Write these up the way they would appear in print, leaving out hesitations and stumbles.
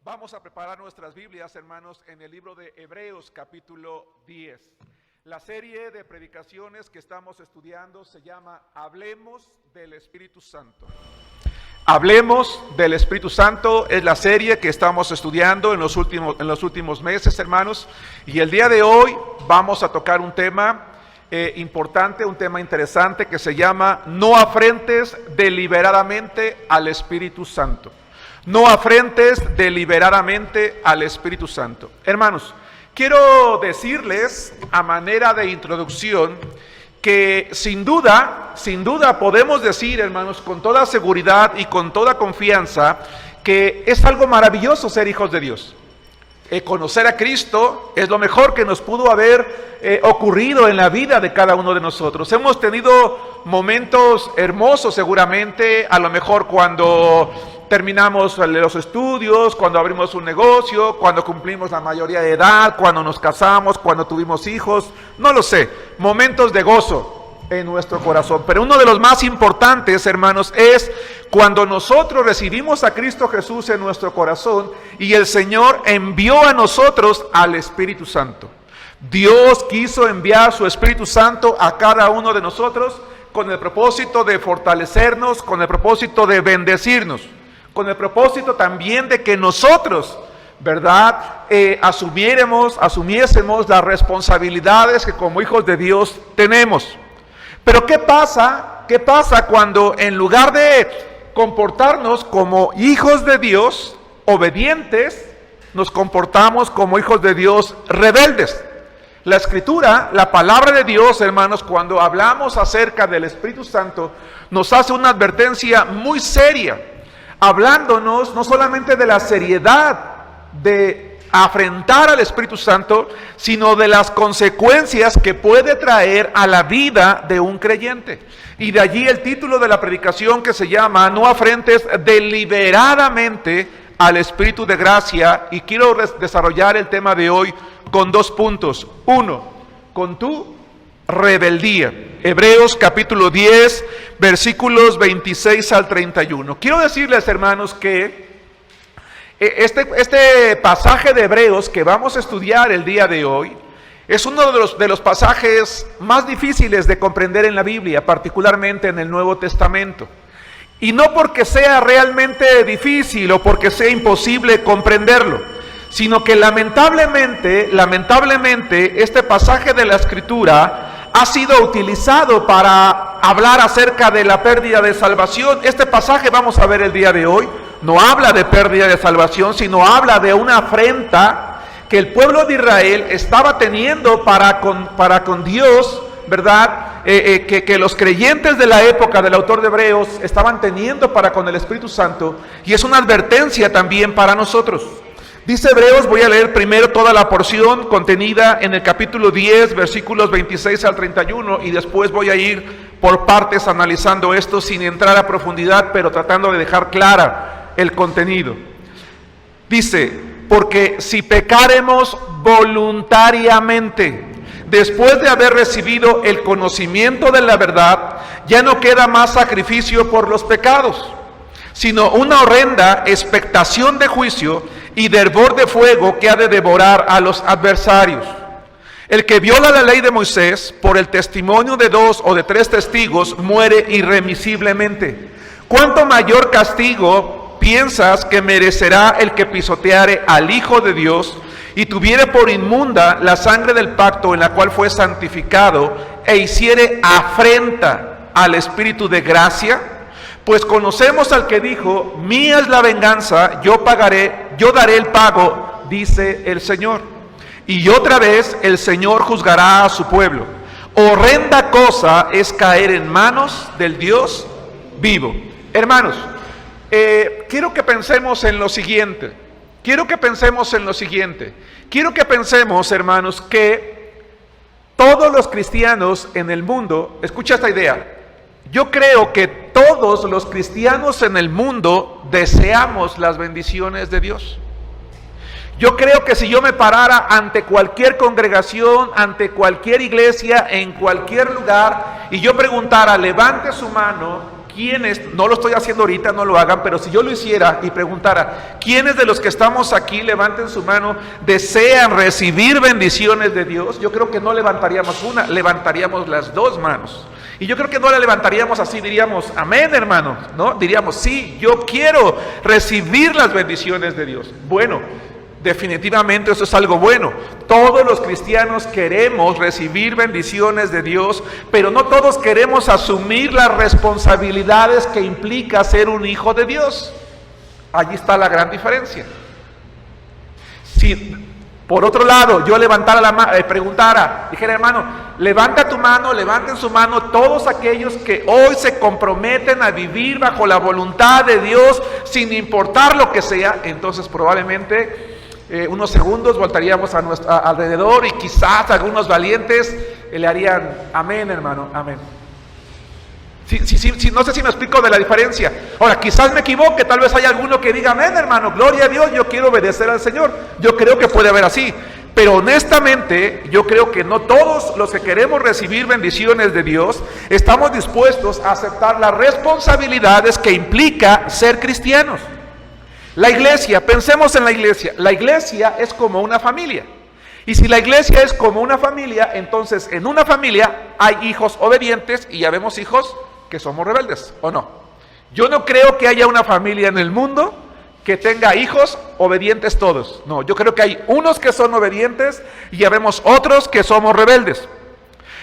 Vamos a preparar nuestras Biblias, hermanos, en el libro de Hebreos, capítulo 10. La serie de predicaciones que estamos estudiando se llama Hablemos del Espíritu Santo. Hablemos del Espíritu Santo es la serie que estamos estudiando en los últimos meses, hermanos. Y el día de hoy vamos a tocar un tema importante, un tema interesante que se llama No afrentes deliberadamente al Espíritu Santo. No afrentes deliberadamente al Espíritu Santo. Hermanos, quiero decirles a manera de introducción que sin duda podemos decir, hermanos, con toda seguridad y con toda confianza, que es algo maravilloso ser hijos de Dios. Conocer a Cristo es lo mejor que nos pudo haber ocurrido en la vida de cada uno de nosotros. Hemos tenido momentos hermosos seguramente, a lo mejor cuando terminamos los estudios, cuando abrimos un negocio, cuando cumplimos la mayoría de edad, cuando nos casamos, cuando tuvimos hijos, no lo sé, momentos de gozo en nuestro corazón. Pero uno de los más importantes, hermanos, es cuando nosotros recibimos a Cristo Jesús en nuestro corazón y el Señor envió a nosotros al Espíritu Santo. Dios quiso enviar su Espíritu Santo a cada uno de nosotros con el propósito de fortalecernos, con el propósito de bendecirnos, con el propósito también de que nosotros, ¿verdad?, asumiésemos las responsabilidades que como hijos de Dios tenemos. Pero ¿qué pasa cuando en lugar de comportarnos como hijos de Dios, obedientes, nos comportamos como hijos de Dios rebeldes? La Escritura, la palabra de Dios, hermanos, cuando hablamos acerca del Espíritu Santo, nos hace una advertencia muy seria, hablándonos no solamente de la seriedad de afrentar al Espíritu Santo, sino de las consecuencias que puede traer a la vida de un creyente. Y de allí el título de la predicación, que se llama No afrentes deliberadamente al Espíritu de gracia. Y quiero desarrollar el tema de hoy con 2 puntos. 1, con tu rebeldía. Hebreos capítulo 10, versículos 26 al 31. Quiero decirles, hermanos, que este pasaje de Hebreos que vamos a estudiar el día de hoy es uno de los pasajes más difíciles de comprender en la Biblia, particularmente en el Nuevo Testamento. Y no porque sea realmente difícil o porque sea imposible comprenderlo, sino que lamentablemente este pasaje de la Escritura ha sido utilizado para hablar acerca de la pérdida de salvación. Este pasaje, vamos a ver el día de hoy, no habla de pérdida de salvación, sino habla de una afrenta que el pueblo de Israel estaba teniendo para con Dios, ¿verdad? Que los creyentes de la época del autor de Hebreos estaban teniendo para con el Espíritu Santo, y es una advertencia también para nosotros. Dice Hebreos, voy a leer primero toda la porción contenida en el capítulo 10, versículos 26 al 31, y después voy a ir por partes analizando esto sin entrar a profundidad, pero tratando de dejar clara el contenido. Dice, porque si pecaremos voluntariamente, después de haber recibido el conocimiento de la verdad, ya no queda más sacrificio por los pecados, sino una horrenda expectación de juicio y de hervor de fuego que ha de devorar a los adversarios. El que viola la ley de Moisés por el testimonio de 2 o de 3 testigos muere irremisiblemente. ¿Cuánto mayor castigo piensas que merecerá el que pisoteare al Hijo de Dios y tuviere por inmunda la sangre del pacto en la cual fue santificado e hiciere afrenta al Espíritu de gracia? Pues conocemos al que dijo, mía es la venganza, yo pagaré, yo daré el pago, dice el Señor. Y otra vez el Señor juzgará a su pueblo. Horrenda cosa es caer en manos del Dios vivo. Hermanos, quiero que pensemos en lo siguiente. Quiero que pensemos, hermanos, que todos los cristianos en el mundo, escucha esta idea, yo creo que todos los cristianos en el mundo deseamos las bendiciones de Dios. Yo creo que si yo me parara ante cualquier congregación, ante cualquier iglesia, en cualquier lugar, y yo preguntara, levante su mano, ¿quiénes, no lo estoy haciendo ahorita, no lo hagan, pero si yo lo hiciera y preguntara, ¿quiénes de los que estamos aquí, levanten su mano, desean recibir bendiciones de Dios? Yo creo que no levantaríamos una, levantaríamos las dos manos. Y yo creo que no la levantaríamos así, diríamos, amén, hermanos, ¿no? Diríamos, sí, yo quiero recibir las bendiciones de Dios. Bueno, definitivamente eso es algo bueno. Todos los cristianos queremos recibir bendiciones de Dios, pero no todos queremos asumir las responsabilidades que implica ser un hijo de Dios. Allí está la gran diferencia. Si por otro lado yo levantara la mano, preguntara, dijera, hermano, levanta tu mano, levanten su mano todos aquellos que hoy se comprometen a vivir bajo la voluntad de Dios sin importar lo que sea, entonces probablemente unos segundos voltaríamos a nuestro alrededor y quizás algunos valientes le harían amén, hermano, amén. No sé si me explico de la diferencia. Ahora, quizás me equivoque, tal vez haya alguno que diga amén, hermano, gloria a Dios, yo quiero obedecer al Señor. Yo creo que puede haber así, pero honestamente yo creo que no todos los que queremos recibir bendiciones de Dios estamos dispuestos a aceptar las responsabilidades que implica ser cristianos. La iglesia, pensemos en la iglesia es como una familia. Y si la iglesia es como una familia, entonces en una familia hay hijos obedientes y ya vemos hijos que somos rebeldes, ¿o no? Yo no creo que haya una familia en el mundo que tenga hijos obedientes todos. No, yo creo que hay unos que son obedientes y ya vemos otros que somos rebeldes.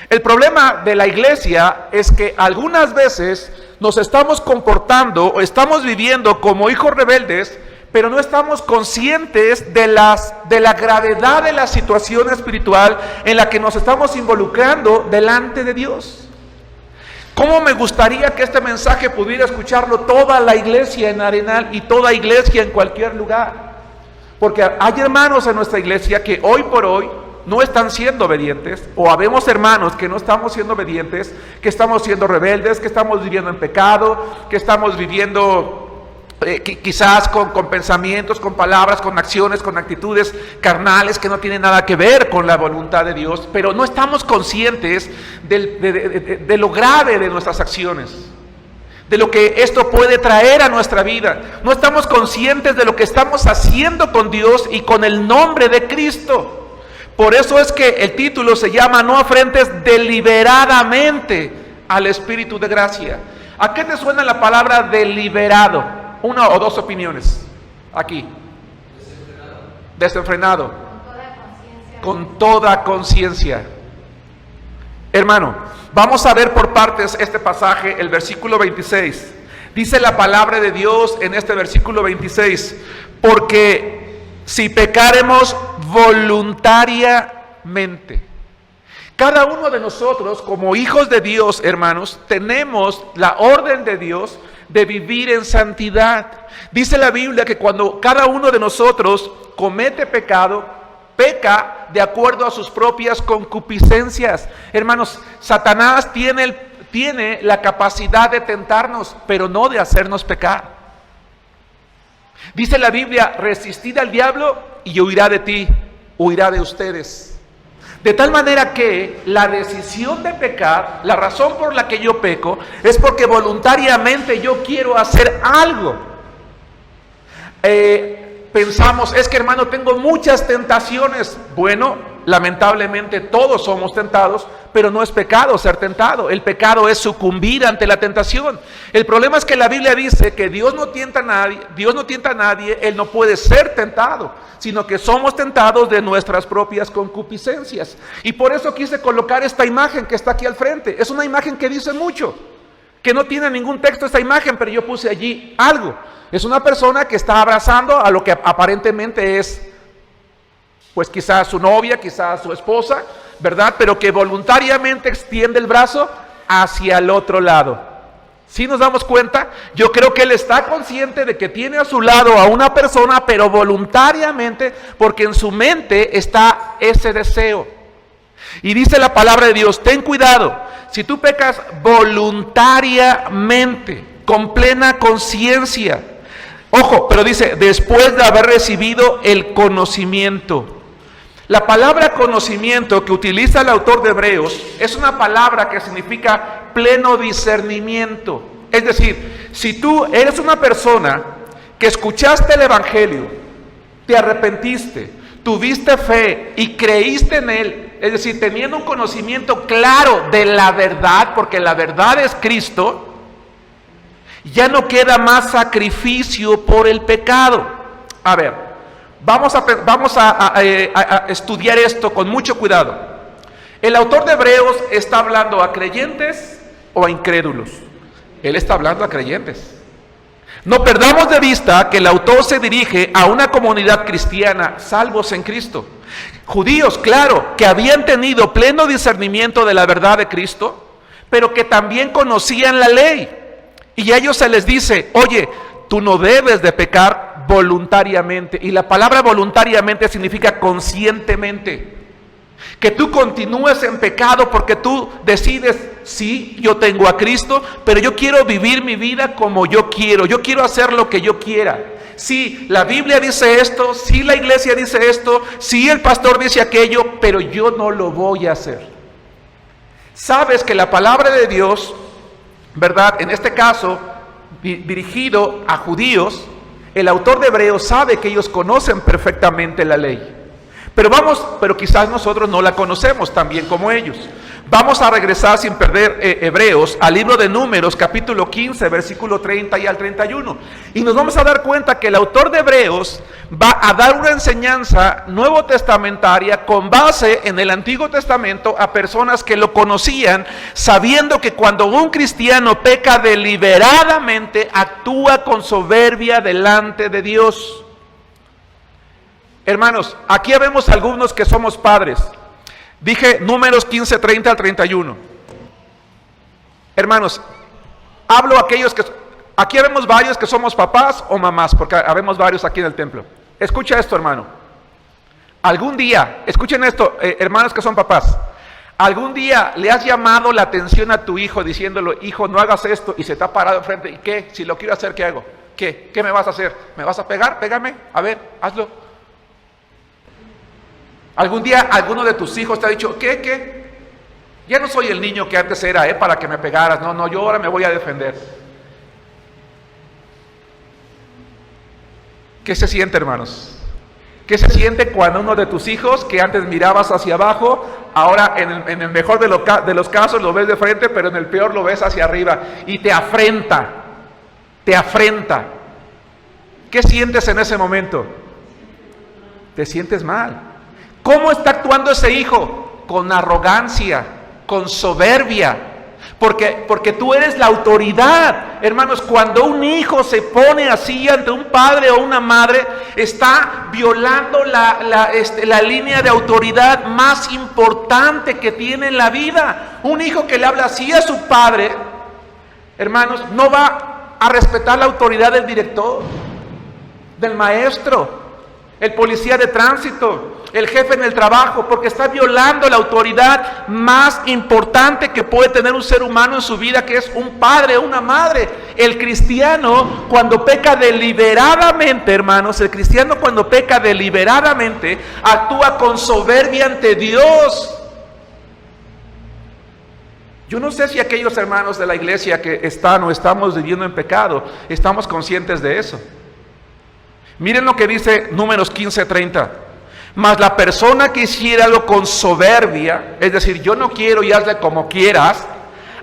El problema de la iglesia es que algunas veces nos estamos comportando o estamos viviendo como hijos rebeldes, pero no estamos conscientes de la gravedad de la situación espiritual en la que nos estamos involucrando delante de Dios. ¿Cómo me gustaría que este mensaje pudiera escucharlo toda la iglesia en Arenal y toda iglesia en cualquier lugar? Porque hay hermanos en nuestra iglesia que hoy por hoy no están siendo obedientes, o habemos hermanos que no estamos siendo obedientes, que estamos siendo rebeldes, que estamos viviendo en pecado, que estamos viviendo quizás con pensamientos, con palabras, con acciones, con actitudes carnales que no tienen nada que ver con la voluntad de Dios, pero no estamos conscientes de lo grave de nuestras acciones, de lo que esto puede traer a nuestra vida. No estamos conscientes de lo que estamos haciendo con Dios y con el nombre de Cristo. Por eso es que el título se llama No afrentes deliberadamente al Espíritu de gracia. ¿A qué te suena la palabra deliberado? Una o dos opiniones aquí. Desenfrenado. Con toda conciencia. Hermano, vamos a ver por partes este pasaje, el versículo 26. Dice la palabra de Dios en este versículo 26: porque si pecaremos voluntariamente. Cada uno de nosotros, como hijos de Dios, hermanos, tenemos la orden de Dios de vivir en santidad. Dice la Biblia que cuando cada uno de nosotros comete pecado, peca de acuerdo a sus propias concupiscencias. Hermanos, Satanás tiene la capacidad de tentarnos, pero no de hacernos pecar. Dice la Biblia: resistid al diablo y huirá de ti, huirá de ustedes. De tal manera que la decisión de pecar, la razón por la que yo peco, es porque voluntariamente yo quiero hacer algo. Pensamos, es que hermano, tengo muchas tentaciones. Bueno, lamentablemente todos somos tentados, pero no es pecado ser tentado. El pecado es sucumbir ante la tentación. El problema es que la Biblia dice que Dios no tienta a nadie, Él no puede ser tentado, sino que somos tentados de nuestras propias concupiscencias. Y por eso quise colocar esta imagen que está aquí al frente. Es una imagen que dice mucho, que no tiene ningún texto esta imagen, pero yo puse allí algo. Es una persona que está abrazando a lo que aparentemente es, pues quizás su novia, quizás su esposa, ¿verdad? Pero que voluntariamente extiende el brazo hacia el otro lado. ¿Sí nos damos cuenta? Yo creo que él está consciente de que tiene a su lado a una persona, pero voluntariamente, porque en su mente está ese deseo. Y dice la palabra de Dios: ten cuidado, si tú pecas voluntariamente, con plena conciencia. Ojo, pero dice, después de haber recibido el conocimiento. La palabra conocimiento que utiliza el autor de Hebreos es una palabra que significa pleno discernimiento. Es decir, si tú eres una persona que escuchaste el Evangelio, te arrepentiste, tuviste fe y creíste en él, es decir, teniendo un conocimiento claro de la verdad, porque la verdad es Cristo, ya no queda más sacrificio por el pecado. A ver, vamos a estudiar esto con mucho cuidado. El autor de Hebreos está hablando a creyentes o a incrédulos. Él está hablando a creyentes. No perdamos de vista que el autor se dirige a una comunidad cristiana, salvos en Cristo. Judíos, claro, que habían tenido pleno discernimiento de la verdad de Cristo, pero que también conocían la ley. Y a ellos se les dice, oye, tú no debes de pecar voluntariamente. Y la palabra voluntariamente significa conscientemente. Que tú continúes en pecado porque tú decides, sí, yo tengo a Cristo, pero yo quiero vivir mi vida como yo quiero hacer lo que yo quiera. Sí, la Biblia dice esto, sí, la iglesia dice esto, sí, el pastor dice aquello, pero yo no lo voy a hacer. Sabes que la palabra de Dios, ¿verdad? En este caso, dirigido a judíos, el autor de Hebreos sabe que ellos conocen perfectamente la ley. Pero quizás nosotros no la conocemos tan bien como ellos. Vamos a regresar sin perder Hebreos al libro de Números, capítulo 15, versículo 30 y al 31. Y nos vamos a dar cuenta que el autor de Hebreos va a dar una enseñanza nuevo testamentaria con base en el Antiguo Testamento a personas que lo conocían, sabiendo que cuando un cristiano peca deliberadamente, actúa con soberbia delante de Dios. Hermanos, aquí vemos algunos que somos padres. Dije Números 15, 30 al 31. Hermanos, hablo a aquellos que... Aquí vemos varios que somos papás o mamás, porque habemos varios aquí en el templo. Escucha esto, hermano. Algún día, escuchen esto, hermanos que son papás. Algún día le has llamado la atención a tu hijo diciéndole, hijo, no hagas esto, y se te ha parado enfrente. ¿Y qué? Si lo quiero hacer, ¿qué hago? ¿Qué? ¿Qué me vas a hacer? ¿Me vas a pegar? Pégame. A ver, hazlo. ¿Algún día alguno de tus hijos te ha dicho, ¿qué? Ya no soy el niño que antes era, para que me pegaras. No, yo ahora me voy a defender. ¿Qué se siente, hermanos? ¿Qué se siente cuando uno de tus hijos, que antes mirabas hacia abajo, ahora en el mejor de los casos lo ves de frente, pero en el peor lo ves hacia arriba y te afrenta? Te afrenta. ¿Qué sientes en ese momento? Te sientes mal. ¿Cómo está actuando ese hijo? Con arrogancia, con soberbia, porque tú eres la autoridad. Hermanos, cuando un hijo se pone así ante un padre o una madre, está violando la línea de autoridad más importante que tiene en la vida. Un hijo que le habla así a su padre, hermanos, no va a respetar la autoridad del director, del maestro, el policía de tránsito, el jefe en el trabajo, porque está violando la autoridad más importante que puede tener un ser humano en su vida, que es un padre o una madre. El cristiano, cuando peca deliberadamente, hermanos, el cristiano cuando peca deliberadamente, actúa con soberbia ante Dios. Yo no sé si aquellos hermanos de la iglesia que están o estamos viviendo en pecado, estamos conscientes de eso. Miren lo que dice Números 15:30. Mas la persona que hiciera algo con soberbia, es decir, yo no quiero y hazle como quieras,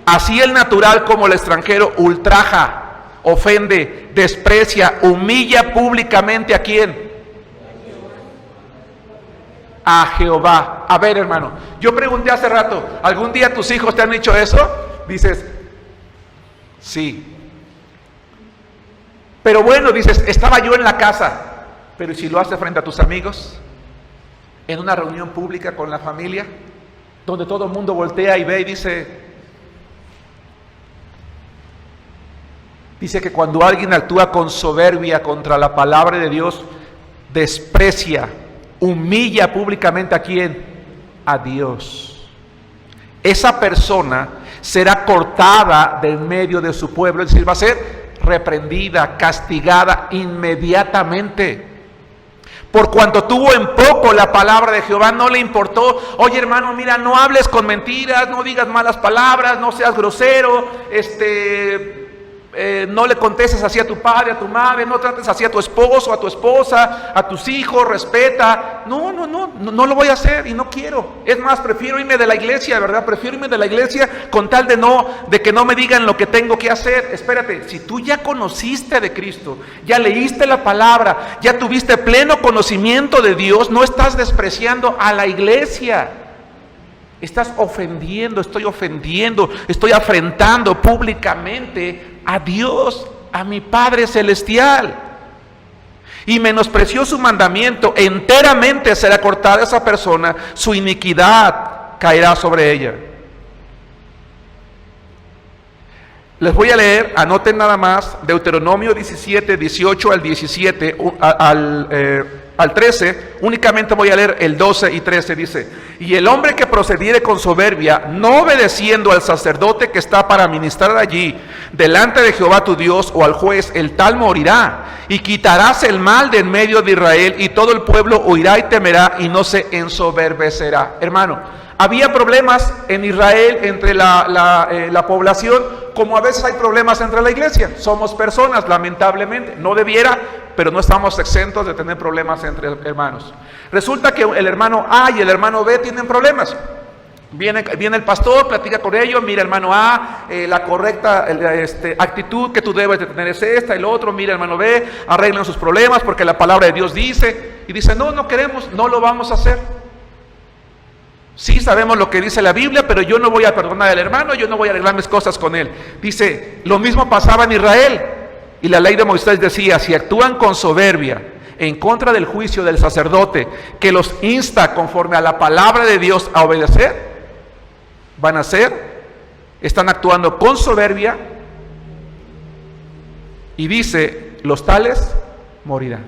así el natural como el extranjero ultraja, ofende, desprecia, humilla públicamente ¿a quién? A Jehová. A ver, hermano, yo pregunté hace rato, ¿algún día tus hijos te han dicho eso? Dices, sí. Pero bueno, dices, estaba yo en la casa. Pero ¿y si lo haces frente a tus amigos? En una reunión pública con la familia, donde todo el mundo voltea y ve y dice que cuando alguien actúa con soberbia contra la palabra de Dios, desprecia, humilla públicamente ¿a quién? A Dios. Esa persona será cortada del medio de su pueblo, es decir, va a ser reprendida, castigada inmediatamente. Por cuanto tuvo en poco la palabra de Jehová, no le importó. Oye, hermano, mira, no hables con mentiras, no digas malas palabras, no seas grosero, no le contestes así a tu padre, a tu madre, no trates así a tu esposo, a tu esposa, a tus hijos, respeta. No lo voy a hacer y no quiero. Es más, prefiero irme de la iglesia, ¿verdad? Prefiero irme de la iglesia con tal de que no me digan lo que tengo que hacer. Espérate, si tú ya conociste de Cristo, ya leíste la palabra, ya tuviste pleno conocimiento de Dios, no estás despreciando a la iglesia. Estás ofendiendo, estoy afrentando públicamente a Dios, a mi Padre Celestial. Y menospreció su mandamiento, enteramente será cortada esa persona, su iniquidad caerá sobre ella. Les voy a leer, anoten nada más, Deuteronomio 17, 18 al 17, al 13, únicamente voy a leer el 12 y 13, dice: y el hombre que procediere con soberbia, no obedeciendo al sacerdote que está para ministrar allí, delante de Jehová tu Dios, o al juez, el tal morirá, y quitarás el mal de en medio de Israel, y todo el pueblo oirá y temerá, y no se ensoberbecerá. Hermano, había problemas en Israel entre la población, como a veces hay problemas entre la iglesia. Somos personas, lamentablemente. No debiera, pero no estamos exentos de tener problemas entre hermanos. Resulta que el hermano A y el hermano B tienen problemas. Viene el pastor, platica con ellos: mira, hermano A, la correcta actitud que tú debes de tener es esta, y lo otro. Mira, hermano B, arreglen sus problemas porque la palabra de Dios dice. Y dice: no queremos, no lo vamos a hacer. Sí sabemos lo que dice la Biblia, pero yo no voy a perdonar al hermano, yo no voy a arreglar mis cosas con él. Dice, lo mismo pasaba en Israel. Y la ley de Moisés decía: si actúan con soberbia en contra del juicio del sacerdote, que los insta conforme a la palabra de Dios a obedecer, están actuando con soberbia, y dice, los tales morirán.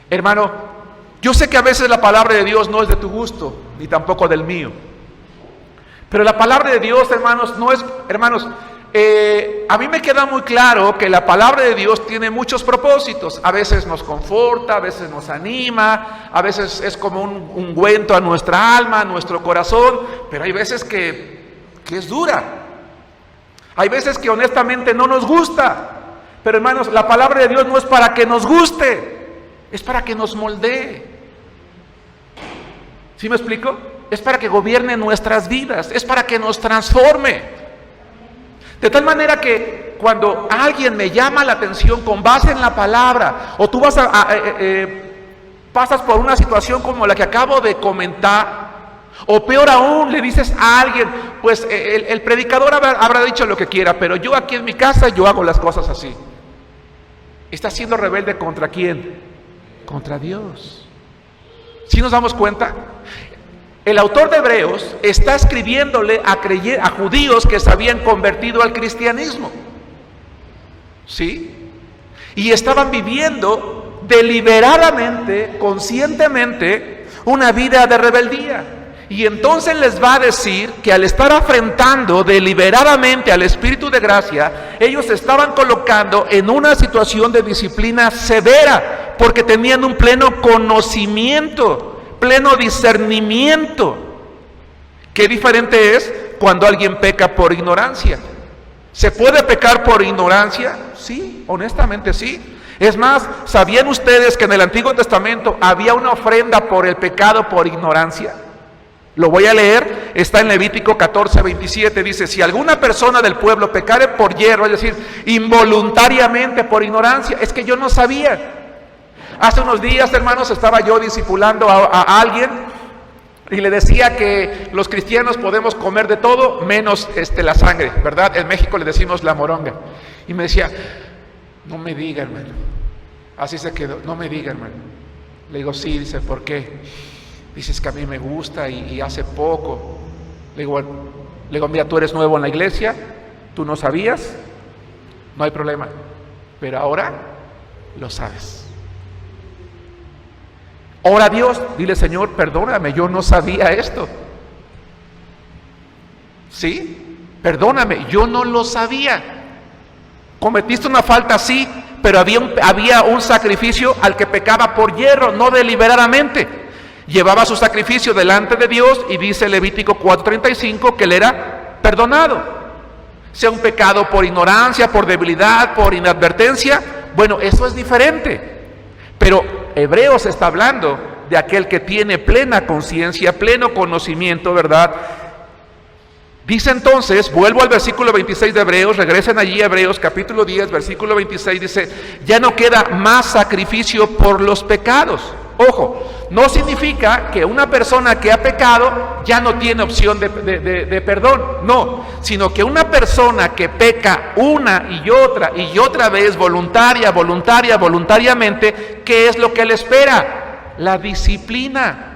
Hermano, yo sé que a veces la palabra de Dios no es de tu gusto, ni tampoco del mío. Pero la palabra de Dios, hermanos, a mí me queda muy claro que la palabra de Dios tiene muchos propósitos. A veces nos conforta, a veces nos anima, a veces es como un ungüento a nuestra alma, a nuestro corazón, pero hay veces que es dura. Hay veces que honestamente no nos gusta. Pero hermanos, la palabra de Dios no es para que nos guste, es para que nos moldee. ¿Sí me explico? Es para que gobierne nuestras vidas, es para que nos transforme. De tal manera que cuando alguien me llama la atención con base en la palabra, o tú pasas por una situación como la que acabo de comentar, o peor aún, le dices a alguien, pues el predicador habrá dicho lo que quiera, pero yo aquí en mi casa yo hago las cosas así. ¿Está siendo rebelde contra quién? Contra Dios. ¿Sí nos damos cuenta? El autor de Hebreos está escribiéndole a judíos que se habían convertido al cristianismo, ¿sí? Y estaban viviendo deliberadamente, conscientemente, una vida de rebeldía. Y entonces les va a decir que al estar afrentando deliberadamente al Espíritu de gracia, ellos se estaban colocando en una situación de disciplina severa, porque tenían un pleno conocimiento, pleno discernimiento. Qué diferente es cuando alguien peca por ignorancia. ¿Se puede pecar por ignorancia? Sí, honestamente sí. Es más, ¿sabían ustedes que en el Antiguo Testamento había una ofrenda por el pecado por ignorancia? Lo voy a leer, está en Levítico 14, 27, dice: si alguna persona del pueblo pecare por hierro, es decir, involuntariamente por ignorancia, es que yo no sabía. Hace unos días, hermanos, estaba yo discipulando a alguien y le decía que los cristianos podemos comer de todo menos la sangre, ¿verdad? En México le decimos la moronga. Y me decía: no me diga, hermano. Así se quedó: no me diga, hermano. Le digo: sí. Dice: ¿por qué? Dices que a mí me gusta y hace poco. Le digo: mira, tú eres nuevo en la iglesia, tú no sabías, no hay problema, pero ahora lo sabes. Ora a Dios, dile: Señor, perdóname, yo no sabía esto. ¿Sí? Perdóname, yo no lo sabía. Cometiste una falta, sí, pero había un sacrificio al que pecaba por hierro, no deliberadamente. Llevaba su sacrificio delante de Dios y dice Levítico 4:35 que él era perdonado. sea un pecado por ignorancia, por debilidad, por inadvertencia, bueno, eso es diferente. Pero Hebreos está hablando de aquel que tiene plena conciencia, pleno conocimiento, ¿verdad? Dice entonces, vuelvo al versículo 26 de Hebreos, regresen allí a Hebreos capítulo 10, versículo 26, dice, ya no queda más sacrificio por los pecados. Ojo, no significa que una persona que ha pecado ya no tiene opción de perdón, no, sino que una persona que peca una y otra vez, voluntariamente, ¿qué es lo que le espera? La disciplina.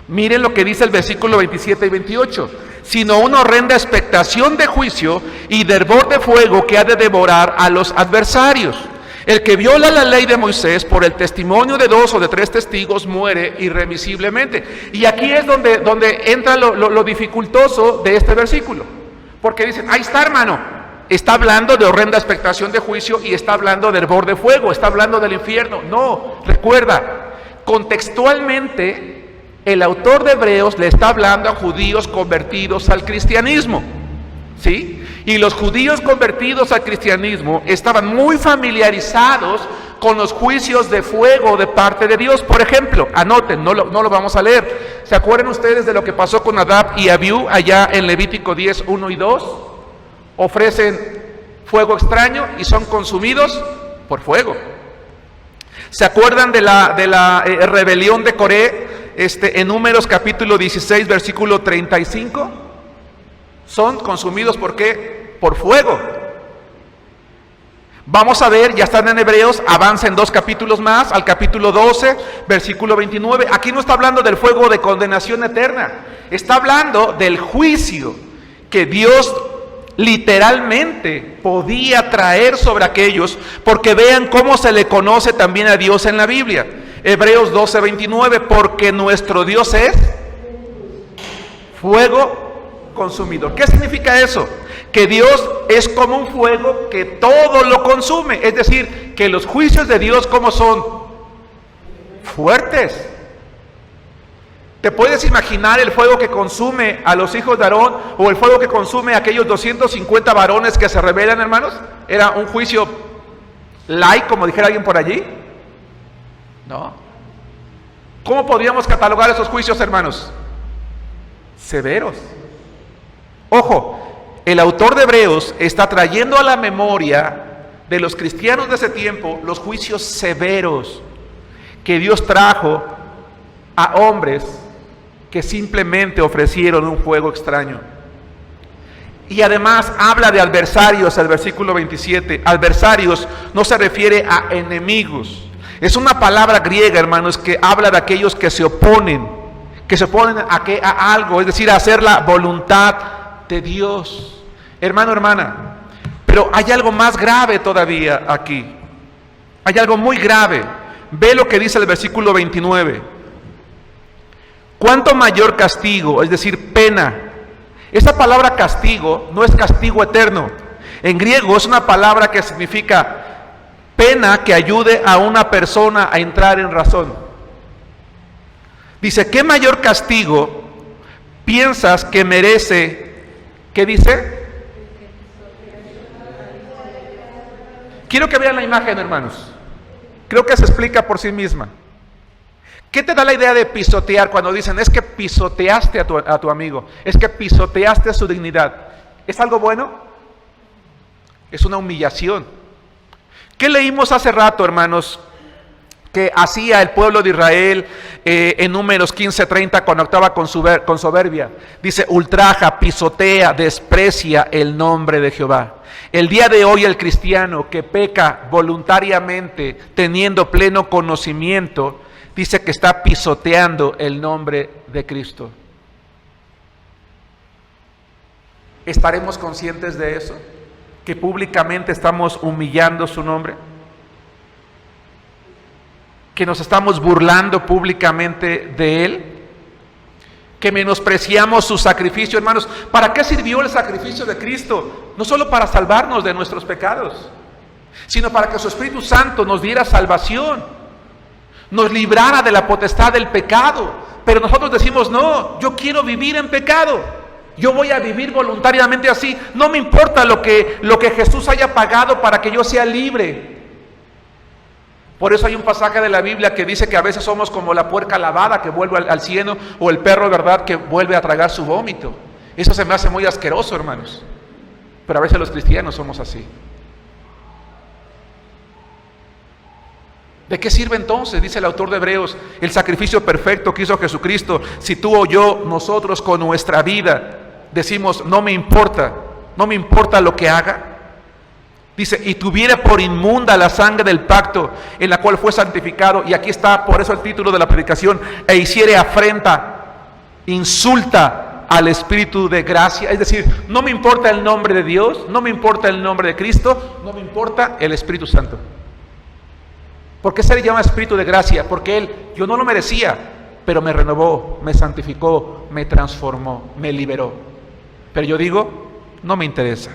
Miren lo que dice el versículo 27 y 28. Sino una horrenda expectación de juicio y de hervor de fuego que ha de devorar a los adversarios. El que viola la ley de Moisés por el testimonio de 2 o de 3 testigos muere irremisiblemente. Y aquí es donde entra lo dificultoso de este versículo. Porque dicen, ahí está, hermano, está hablando de horrenda expectación de juicio y está hablando de hervor de fuego, está hablando del infierno. No, recuerda, contextualmente el autor de Hebreos le está hablando a judíos convertidos al cristianismo, ¿sí? Y los judíos convertidos al cristianismo estaban muy familiarizados con los juicios de fuego de parte de Dios. Por ejemplo, anoten, no lo vamos a leer. ¿Se acuerdan ustedes de lo que pasó con Nadab y Abiú allá en Levítico 10, 1 y 2? Ofrecen fuego extraño y son consumidos por fuego. ¿Se acuerdan de la rebelión de Coré? En Números capítulo 16, versículo 35, son consumidos ¿por qué? Por fuego. Vamos a ver, ya están en Hebreos, avanza en 2 capítulos más, al capítulo 12, versículo 29. Aquí no está hablando del fuego de condenación eterna, está hablando del juicio que Dios literalmente podía traer sobre aquellos, porque vean cómo se le conoce también a Dios en la Biblia. Hebreos 12, 29, porque nuestro Dios es fuego consumidor. ¿Qué significa eso? Que Dios es como un fuego que todo lo consume. Es decir, que los juicios de Dios, ¿cómo son? Fuertes. ¿Te puedes imaginar el fuego que consume a los hijos de Aarón o el fuego que consume a aquellos 250 varones que se rebelan, hermanos? ¿Era un juicio light, como dijera alguien por allí? No. ¿Cómo podríamos catalogar esos juicios, hermanos? Severos. Ojo, el autor de Hebreos está trayendo a la memoria de los cristianos de ese tiempo los juicios severos que Dios trajo a hombres que simplemente ofrecieron un fuego extraño. Y además habla de adversarios, el versículo 27. Adversarios no se refiere a enemigos. Es una palabra griega, hermanos, que habla de aquellos que se oponen a algo, es decir, a hacer la voluntad de Dios. Hermano, hermana, pero hay algo más grave todavía aquí. Hay algo muy grave. Ve lo que dice el versículo 29. ¿Cuánto mayor castigo, es decir, pena? Esa palabra castigo no es castigo eterno. En griego es una palabra que significa pena que ayude a una persona a entrar en razón. Dice, ¿qué mayor castigo piensas que merece? ¿Qué dice? Quiero que vean la imagen, hermanos. Creo que se explica por sí misma. ¿Qué te da la idea de pisotear cuando dicen, es que pisoteaste a tu amigo, es que pisoteaste su dignidad? ¿Es algo bueno? Es una humillación. ¿Qué leímos hace rato, hermanos, que hacía el pueblo de Israel en Números 15:30 cuando actuaba con soberbia? Dice, ultraja, pisotea, desprecia el nombre de Jehová. El día de hoy el cristiano que peca voluntariamente, teniendo pleno conocimiento, dice que está pisoteando el nombre de Cristo. ¿Estaremos conscientes de eso? ¿Que públicamente estamos humillando su nombre? ¿Que nos estamos burlando públicamente de Él? ¿Que menospreciamos su sacrificio, hermanos? ¿Para qué sirvió el sacrificio de Cristo? No solo para salvarnos de nuestros pecados, sino para que su Espíritu Santo nos diera salvación, nos librara de la potestad del pecado. Pero nosotros decimos, no, yo quiero vivir en pecado. Yo voy a vivir voluntariamente así. No me importa lo que Jesús haya pagado para que yo sea libre. Por eso hay un pasaje de la Biblia que dice que a veces somos como la puerca lavada que vuelve al cieno, o el perro, ¿verdad?, que vuelve a tragar su vómito. Eso se me hace muy asqueroso, hermanos. Pero a veces los cristianos somos así. ¿De qué sirve entonces, dice el autor de Hebreos, el sacrificio perfecto que hizo Jesucristo, si tú o yo, nosotros con nuestra vida, decimos, no me importa lo que haga? Dice, y tuviera por inmunda la sangre del pacto en la cual fue santificado, y aquí está, por eso el título de la predicación, e hiciere afrenta, insulta al Espíritu de gracia. Es decir, no me importa el nombre de Dios, no me importa el nombre de Cristo, no me importa el Espíritu Santo. ¿Por qué se le llama Espíritu de gracia? Porque yo no lo merecía, pero me renovó, me santificó, me transformó, me liberó. Pero yo digo, no me interesa.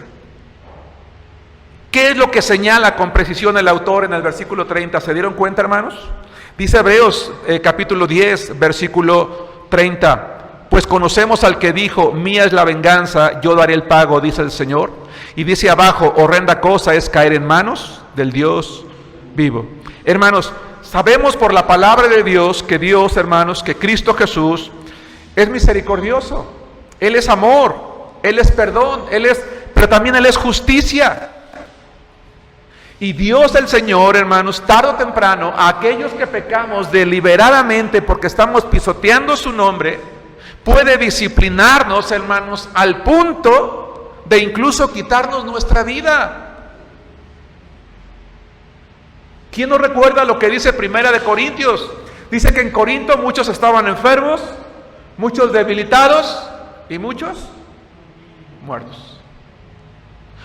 ¿Qué es lo que señala con precisión el autor en el versículo 30? ¿Se dieron cuenta, hermanos? Dice Hebreos capítulo 10, versículo 30. Pues conocemos al que dijo, mía es la venganza, yo daré el pago, dice el Señor. Y dice abajo, horrenda cosa es caer en manos del Dios vivo. Hermanos, sabemos por la palabra de Dios que Dios, hermanos, que Cristo Jesús es misericordioso. Él es amor, Él es perdón, pero también Él es justicia. Y Dios el Señor, hermanos, tarde o temprano, a aquellos que pecamos deliberadamente porque estamos pisoteando su nombre, puede disciplinarnos, hermanos, al punto de incluso quitarnos nuestra vida. ¿Quién no recuerda lo que dice Primera de Corintios? Dice que en Corinto muchos estaban enfermos, muchos debilitados y muchos muertos.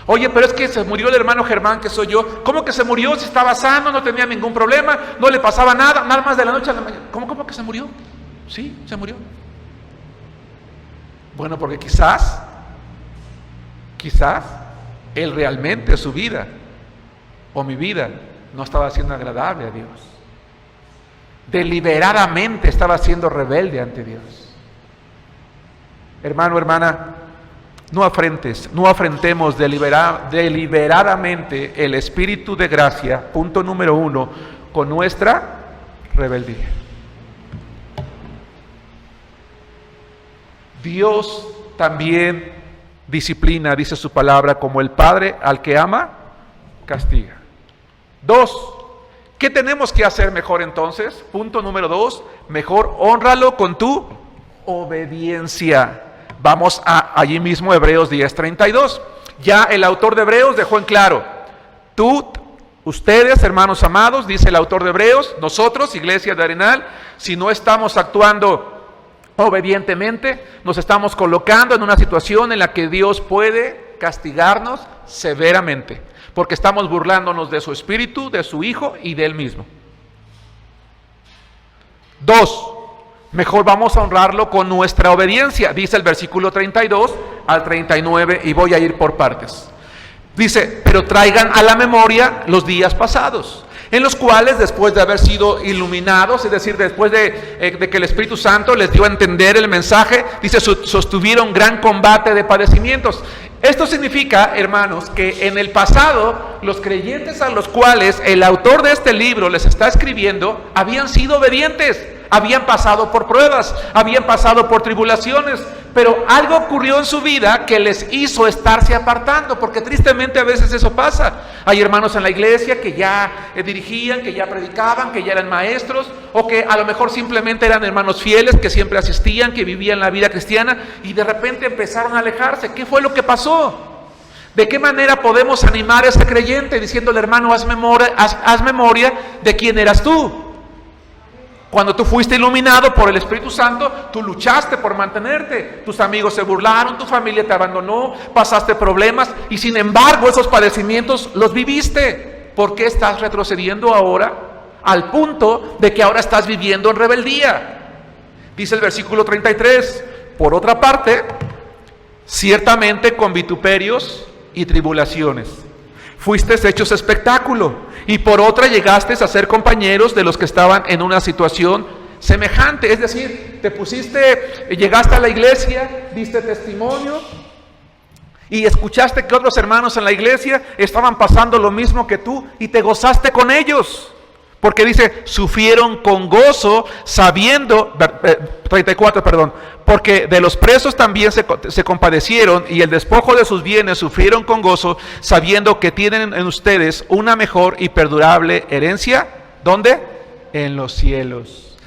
Oye, pero es que se murió el hermano Germán, que soy yo. ¿Cómo que se murió? Si estaba sano, no tenía ningún problema, no le pasaba nada más de la noche a la mañana. ¿Cómo que se murió? Sí, se murió. Bueno, porque quizás él realmente, su vida o mi vida, no estaba siendo agradable a Dios. Deliberadamente estaba siendo rebelde ante Dios. Hermano, hermana, no afrentemos deliberadamente el Espíritu de gracia, punto número 1, con nuestra rebeldía. Dios también disciplina, dice su palabra, como el Padre al que ama, castiga. 2, ¿qué tenemos que hacer mejor entonces? Punto número 2, mejor honralo con tu obediencia. Vamos allí mismo, Hebreos 10:32. Ya el autor de Hebreos dejó en claro, ustedes, hermanos amados, dice el autor de Hebreos, nosotros, Iglesia de Arenal, si no estamos actuando obedientemente, nos estamos colocando en una situación en la que Dios puede castigarnos severamente, porque estamos burlándonos de su Espíritu, de su Hijo y de Él mismo. 2, mejor vamos a honrarlo con nuestra obediencia, dice el versículo 32 al 39, y voy a ir por partes. Dice, pero traigan a la memoria los días pasados, en los cuales después de haber sido iluminados, es decir, después de que el Espíritu Santo les dio a entender el mensaje, dice, sostuvieron gran combate de padecimientos. Esto significa, hermanos, que en el pasado los creyentes a los cuales el autor de este libro les está escribiendo habían sido obedientes, habían pasado por pruebas, habían pasado por tribulaciones, pero algo ocurrió en su vida que les hizo estarse apartando, porque tristemente a veces eso pasa. Hay hermanos en la iglesia que ya dirigían, que ya predicaban, que ya eran maestros, o que a lo mejor simplemente eran hermanos fieles, que siempre asistían, que vivían la vida cristiana, y de repente empezaron a alejarse. ¿Qué fue lo que pasó? ¿De qué manera podemos animar a ese creyente diciéndole, hermano, haz memoria de quién eras tú? Cuando tú fuiste iluminado por el Espíritu Santo, tú luchaste por mantenerte. Tus amigos se burlaron, tu familia te abandonó, pasaste problemas y sin embargo esos padecimientos los viviste. ¿Por qué estás retrocediendo ahora al punto de que ahora estás viviendo en rebeldía? Dice el versículo 33, por otra parte, ciertamente con vituperios y tribulaciones fuiste hechos espectáculo, y por otra llegaste a ser compañeros de los que estaban en una situación semejante, es decir, llegaste a la iglesia, diste testimonio y escuchaste que otros hermanos en la iglesia estaban pasando lo mismo que tú y te gozaste con ellos. Porque dice, sufrieron con gozo sabiendo, 34, perdón, porque de los presos también se compadecieron y el despojo de sus bienes sufrieron con gozo sabiendo que tienen en ustedes una mejor y perdurable herencia. ¿Dónde? En los cielos.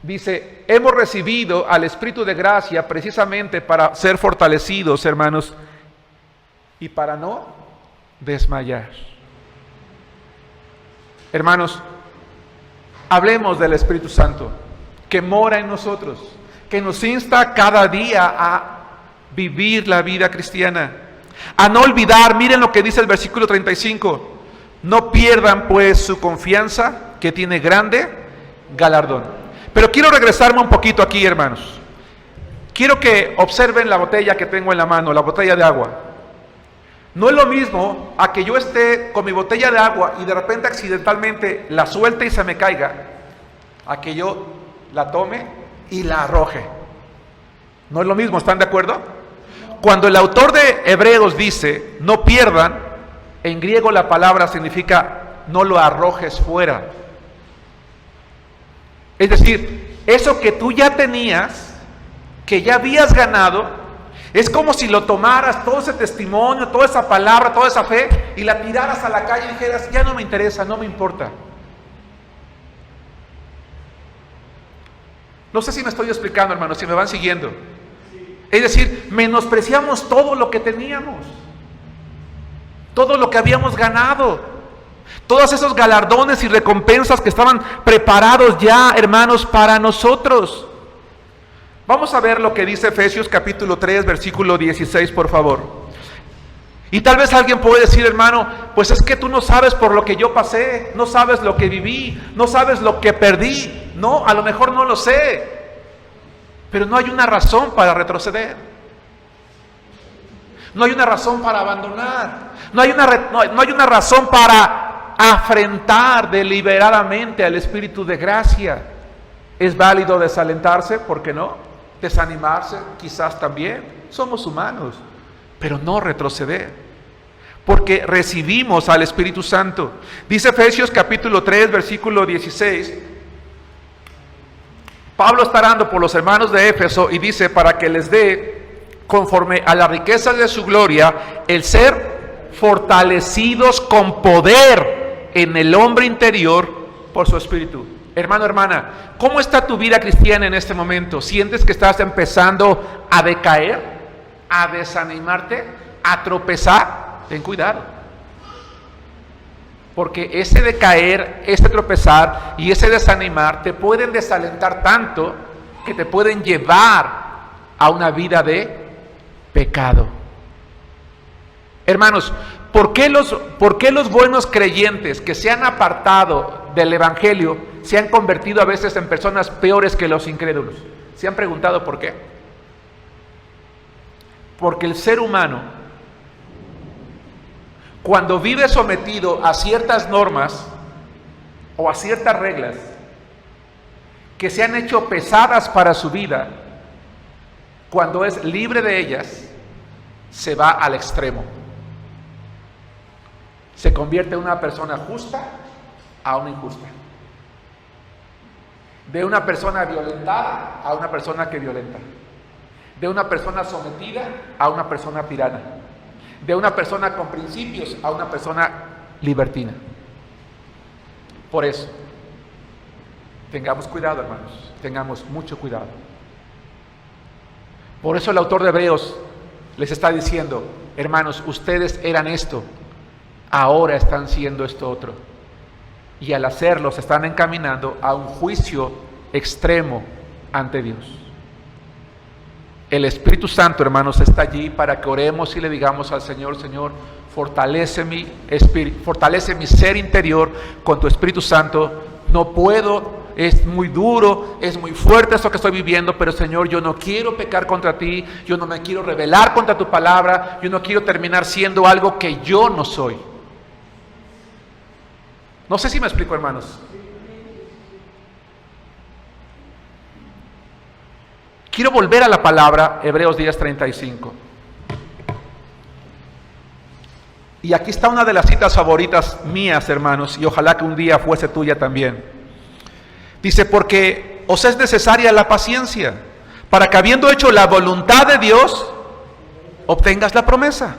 Dice, hemos recibido al Espíritu de gracia precisamente para ser fortalecidos, hermanos, y para no desmayar. Hermanos, hablemos del Espíritu Santo, que mora en nosotros, que nos insta cada día a vivir la vida cristiana, a no olvidar, miren lo que dice el versículo 35, no pierdan pues su confianza, que tiene grande galardón. Pero quiero regresarme un poquito aquí, hermanos. Quiero que observen la botella que tengo en la mano, la botella de agua. No es lo mismo a que yo esté con mi botella de agua y de repente accidentalmente la suelte y se me caiga, a que yo la tome y la arroje. No es lo mismo, ¿están de acuerdo? Cuando el autor de Hebreos dice, no pierdan, en griego la palabra significa, no lo arrojes fuera. Es decir, eso que tú ya tenías, que ya habías ganado, es como si lo tomaras, todo ese testimonio, toda esa palabra, toda esa fe, y la tiraras a la calle y dijeras, ya no me interesa, no me importa. No sé si me estoy explicando, hermanos, si me van siguiendo. Es decir, menospreciamos todo lo que teníamos, todo lo que habíamos ganado, todos esos galardones y recompensas que estaban preparados ya, hermanos, para nosotros. Vamos a ver lo que dice Efesios capítulo 3, versículo 16, por favor. Y tal vez alguien puede decir, hermano, pues es que tú no sabes por lo que yo pasé, no sabes lo que viví, no sabes lo que perdí. No, a lo mejor no lo sé, pero no hay una razón para retroceder. No hay una razón para abandonar. No hay una razón para afrentar deliberadamente al Espíritu de gracia. Es válido desalentarse, ¿por qué no? Desanimarse, quizás también. Somos humanos, pero no retroceder, porque recibimos al Espíritu Santo. Dice Efesios capítulo 3, versículo 16. Pablo está orando por los hermanos de Éfeso y dice, para que les dé, conforme a la riqueza de su gloria, el ser fortalecidos con poder en el hombre interior por su Espíritu. Hermano, hermana, ¿cómo está tu vida cristiana en este momento? ¿Sientes que estás empezando a decaer, a desanimarte, a tropezar? Ten cuidado, porque ese decaer, ese tropezar y ese desanimar te pueden desalentar tanto que te pueden llevar a una vida de pecado. Hermanos, ¿por qué los buenos creyentes que se han apartado del Evangelio se han convertido a veces en personas peores que los incrédulos? ¿Se han preguntado por qué? Porque el ser humano, cuando vive sometido a ciertas normas o a ciertas reglas que se han hecho pesadas para su vida, cuando es libre de ellas, se va al extremo. Se convierte en una persona justa a una injusta. De una persona violentada a una persona que violenta. De una persona sometida a una persona tirana. De una persona con principios a una persona libertina. Por eso, tengamos cuidado, hermanos, tengamos mucho cuidado. Por eso el autor de Hebreos les está diciendo, hermanos, ustedes eran esto, ahora están siendo esto otro. Y al hacerlo se están encaminando a un juicio extremo ante Dios. El Espíritu Santo, hermanos, está allí para que oremos y le digamos al Señor, Señor, fortalece mi espíritu, fortalece mi ser interior con tu Espíritu Santo. No puedo, es muy duro, es muy fuerte esto que estoy viviendo, pero Señor, yo no quiero pecar contra ti, yo no me quiero rebelar contra tu palabra, yo no quiero terminar siendo algo que yo no soy. No sé si me explico, hermanos. Quiero volver a la palabra, Hebreos 10:35. Y aquí está una de las citas favoritas mías, hermanos, y ojalá que un día fuese tuya también. Dice, porque os es necesaria la paciencia, para que habiendo hecho la voluntad de Dios, obtengas la promesa.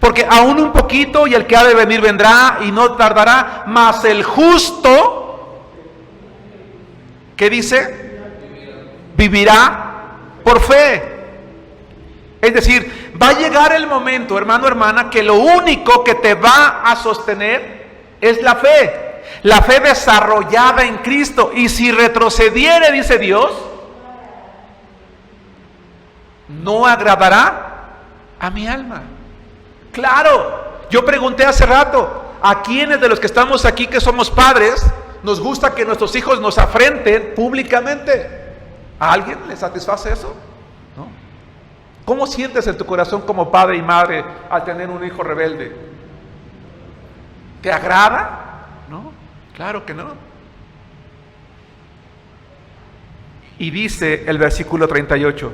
Porque aún un poquito y el que ha de venir vendrá y no tardará, mas el justo, ¿qué dice? Vivirá por fe. Es decir, va a llegar el momento, hermano, hermana, que lo único que te va a sostener es la fe desarrollada en Cristo. Y si retrocediere, dice Dios, no agradará a mi alma. Claro, yo pregunté hace rato, ¿a quiénes de los que estamos aquí que somos padres nos gusta que nuestros hijos nos afrenten públicamente? ¿A alguien le satisface eso? ¿No? ¿Cómo sientes en tu corazón como padre y madre al tener un hijo rebelde? ¿Te agrada? No, claro que no. Y dice el versículo 38,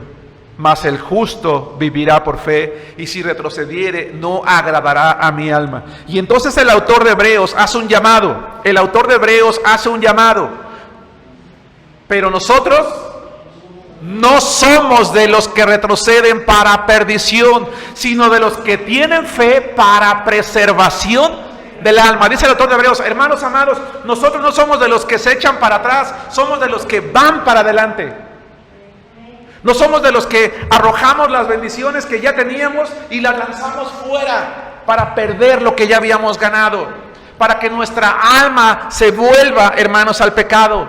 mas el justo vivirá por fe, y si retrocediere no agradará a mi alma. Y entonces el autor de Hebreos hace un llamado, pero nosotros no somos de los que retroceden para perdición, sino de los que tienen fe para preservación del alma. Dice el autor de Hebreos, hermanos amados, nosotros no somos de los que se echan para atrás, somos de los que van para adelante. No somos de los que arrojamos las bendiciones que ya teníamos y las lanzamos fuera para perder lo que ya habíamos ganado, para que nuestra alma se vuelva, hermanos, al pecado.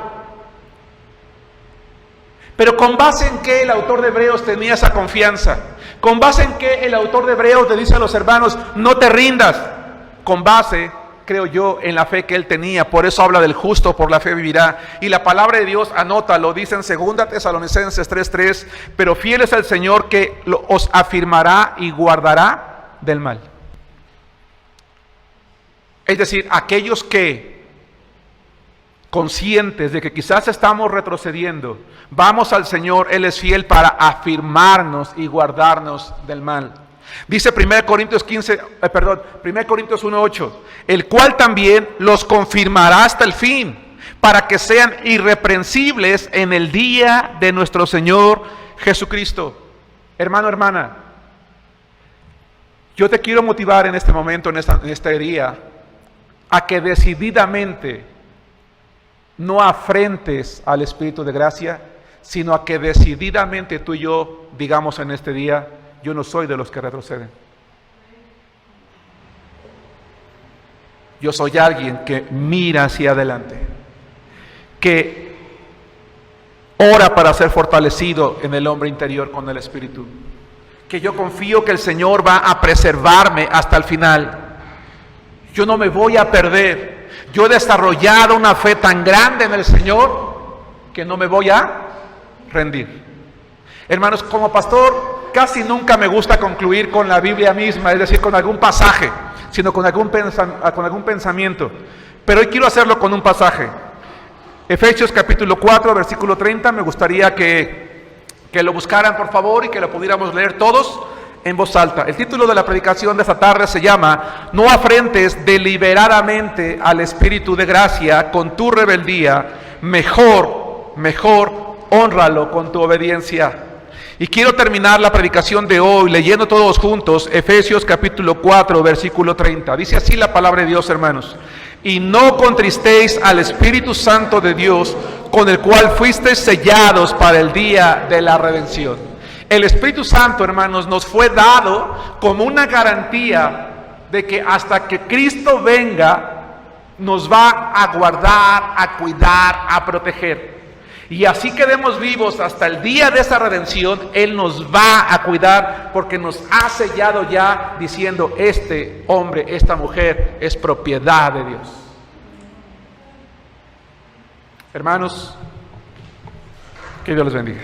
Pero ¿con base en qué el autor de Hebreos tenía esa confianza? ¿Con base en qué el autor de Hebreos le dice a los hermanos, no te rindas? Con base, creo yo, en la fe que él tenía. Por eso habla del justo, por la fe vivirá. Y la palabra de Dios, anótalo, dice en 2 Tesalonicenses 3:3, pero fiel es el Señor que os afirmará y guardará del mal. Es decir, aquellos que, conscientes de que quizás estamos retrocediendo, vamos al Señor, Él es fiel para afirmarnos y guardarnos del mal. Dice 1 Corintios 1:8, el cual también los confirmará hasta el fin, para que sean irreprensibles en el día de nuestro Señor Jesucristo. Hermano, hermana, yo te quiero motivar en este momento, en este día, a que decididamente no afrentes al Espíritu de gracia, sino a que decididamente tú y yo digamos en este día, yo no soy de los que retroceden. Yo soy alguien que mira hacia adelante, que ora para ser fortalecido en el hombre interior con el Espíritu, que yo confío que el Señor va a preservarme hasta el final. Yo no me voy a perder. Yo he desarrollado una fe tan grande en el Señor que no me voy a rendir. Hermanos, como pastor, casi nunca me gusta concluir con la Biblia misma, es decir, con algún pasaje, sino con algún pensamiento. Pero hoy quiero hacerlo con un pasaje. Efesios capítulo 4, versículo 30, me gustaría que lo buscaran, por favor, y que lo pudiéramos leer todos en voz alta. El título de la predicación de esta tarde se llama, no afrentes deliberadamente al Espíritu de gracia con tu rebeldía, mejor hónralo con tu obediencia. Y quiero terminar la predicación de hoy leyendo todos juntos Efesios capítulo 4, versículo 30. Dice así la palabra de Dios, hermanos. Y no contristéis al Espíritu Santo de Dios, con el cual fuisteis sellados para el día de la redención. El Espíritu Santo, hermanos, nos fue dado como una garantía de que hasta que Cristo venga, nos va a guardar, a cuidar, a proteger. Y así quedemos vivos hasta el día de esa redención, Él nos va a cuidar porque nos ha sellado ya diciendo, este hombre, esta mujer es propiedad de Dios. Hermanos, que Dios les bendiga.